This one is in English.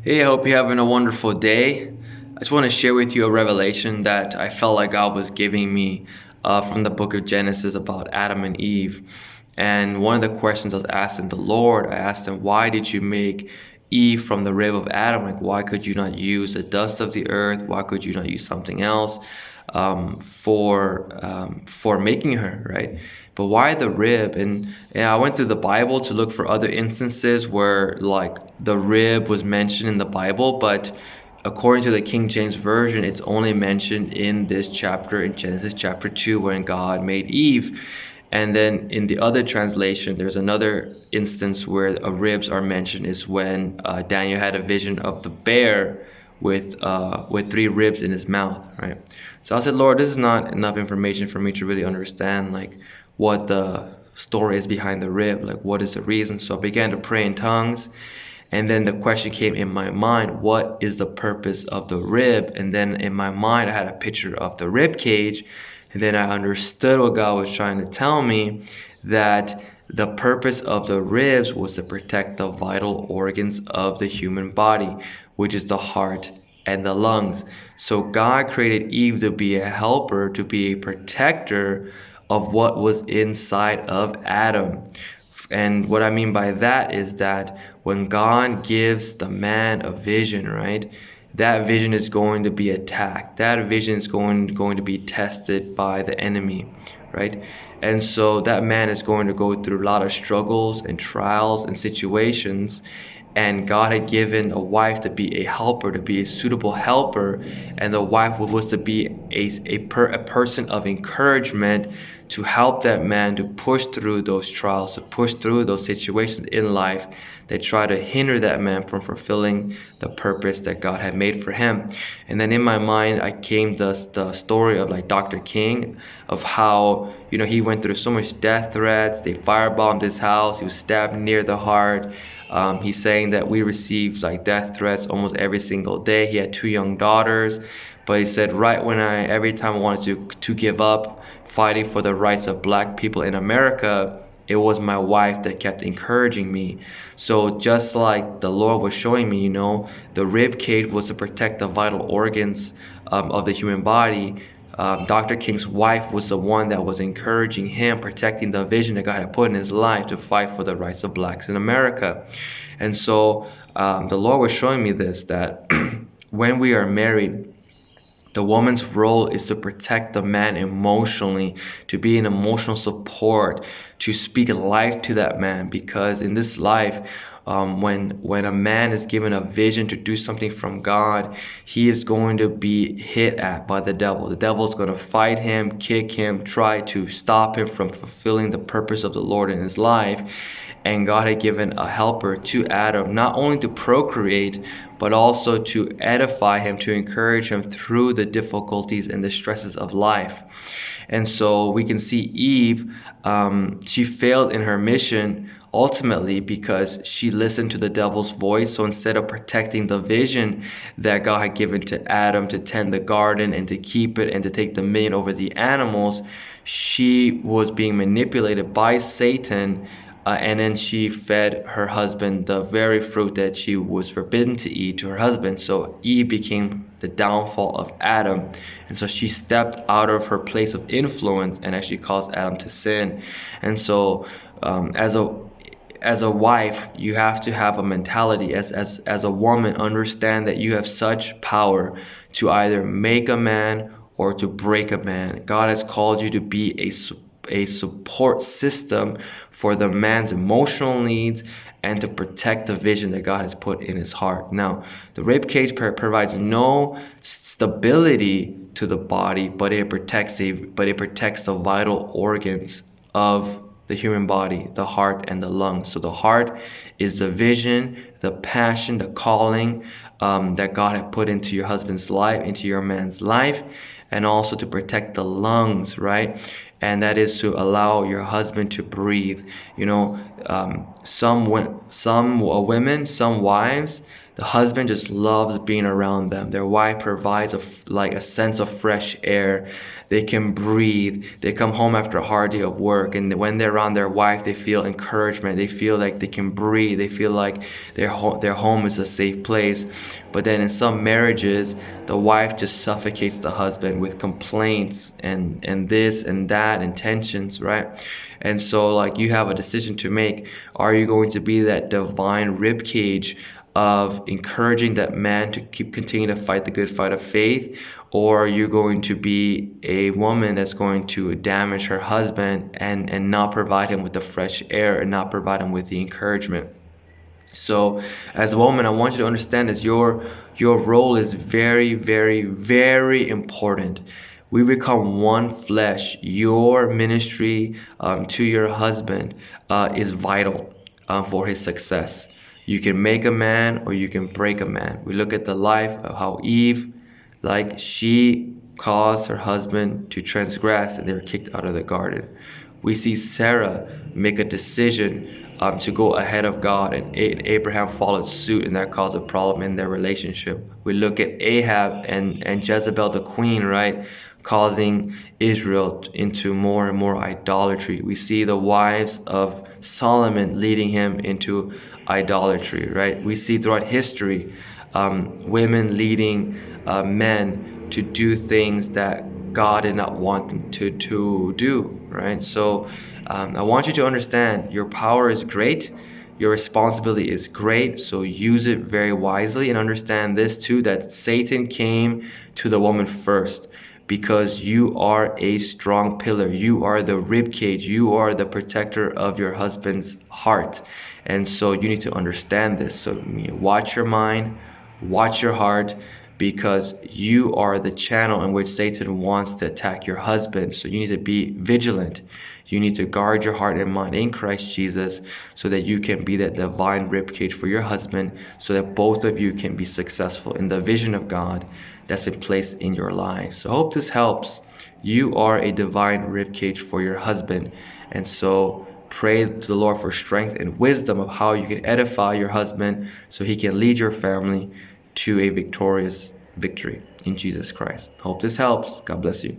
Hey, I hope you're having a wonderful day. I just want to share with you a revelation that I felt like God was giving me from the book of Genesis about Adam and Eve. And one of the questions I was asking the Lord, I asked him, why did you make Eve from the rib of Adam? Like, why could you not use the dust of the earth? Why could you not use something else for making her, right? But why the rib? And I went through the Bible to look for other instances where like the rib was mentioned in the Bible, but according to the King James Version, it's only mentioned in this chapter, in Genesis chapter 2, when God made Eve. And then in the other translation, there's another instance where ribs are mentioned, is when Daniel had a vision of the bear with three ribs in his mouth, right? So I said, Lord, this is not enough information for me to really understand like what the story is behind the rib, like what is the reason. So I began to pray in tongues, and then the question came in my mind, what is the purpose of the rib? And then in my mind I had a picture of the rib cage, and then I understood what God was trying to tell me, that the purpose of the ribs was to protect the vital organs of the human body, which is the heart and the lungs. So God created Eve to be a helper, to be a protector of what was inside of Adam. And what I mean by that is that when God gives the man a vision, right, that vision is going to be attacked. That vision is going to be tested by the enemy, right? And so that man is going to go through a lot of struggles and trials and situations. And God had given a wife to be a helper, to be a suitable helper, and the wife was to be a person of encouragement, to help that man to push through those trials, to push through those situations in life that try to hinder that man from fulfilling the purpose that God had made for him. And then in my mind, I came the story of like Dr. King, of how, he went through so much death threats. They firebombed his house. He was stabbed near the heart. He's saying that we received like death threats almost every single day. He had two young daughters, but he said, right when every time I wanted to give up fighting for the rights of black people in America, it was my wife that kept encouraging me. So just like the Lord was showing me, the rib cage was to protect the vital organs of the human body. Dr. King's wife was the one that was encouraging him, protecting the vision that God had put in his life to fight for the rights of blacks in America. And so the Lord was showing me this, that when we are married, the woman's role is to protect the man emotionally, to be an emotional support, to speak life to that man. Because in this life, when a man is given a vision to do something from God, he is going to be hit at by the devil. The devil is going to fight him, kick him, try to stop him from fulfilling the purpose of the Lord in his life. And God had given a helper to Adam, not only to procreate, but also to edify him, to encourage him through the difficulties and the stresses of life. And so we can see Eve, she failed in her mission ultimately because she listened to the devil's voice. So instead of protecting the vision that God had given to Adam to tend the garden and to keep it and to take dominion over the animals, she was being manipulated by Satan. And then she fed her husband the very fruit that she was forbidden to eat, to her husband. So Eve became the downfall of Adam. And so she stepped out of her place of influence and actually caused Adam to sin. And so as a wife, you have to have a mentality, as a woman, understand that you have such power to either make a man or to break a man. God has called you to be a support system for the man's emotional needs and to protect the vision that God has put in his heart. Now, the rib cage provides no stability to the body, but it protects the vital organs of the human body, the heart and the lungs. So the heart is the vision, the passion, the calling that God had put into your husband's life, into your man's life, and also to protect the lungs, right? And that is to allow your husband to breathe. Some women, some wives, The husband just loves being around them. Their wife provides like a sense of fresh air. They can breathe. They come home after a hard day of work, and when they're around their wife, they feel encouragement. They feel like they can breathe. They feel like their home is a safe place. But then in some marriages, the wife just suffocates the husband with complaints and this and that and tensions, right? And so like you have a decision to make. Are you going to be that divine rib cage of encouraging that man to continue to fight the good fight of faith, or are you going to be a woman that's going to damage her husband and not provide him with the fresh air and not provide him with the encouragement? So as a woman, I want you to understand that your role is very, very, very important. We become one flesh. Your ministry to your husband is vital for his success. You can make a man or you can break a man. We look at the life of how Eve, like she caused her husband to transgress and they were kicked out of the garden. We see Sarah make a decision to go ahead of God, and Abraham followed suit, and that caused a problem in their relationship. We look at Ahab and Jezebel the queen, right, causing Israel into more and more idolatry. We see the wives of Solomon leading him into idolatry, right? We see throughout history women leading men to do things that God did not want them to do, right? So I want you to understand your power is great. Your responsibility is great. So use it very wisely, and understand this too, that Satan came to the woman first because you are a strong pillar. You are the rib cage. You are the protector of your husband's heart. And so you need to understand this. So watch your mind, watch your heart, because you are the channel in which Satan wants to attack your husband. So you need to be vigilant. You need to guard your heart and mind in Christ Jesus so that you can be that divine ribcage for your husband, so that both of you can be successful in the vision of God that's been placed in your lives. So I hope this helps. You are a divine ribcage for your husband. And so pray to the Lord for strength and wisdom of how you can edify your husband so he can lead your family to a victorious victory in Jesus Christ. Hope this helps. God bless you.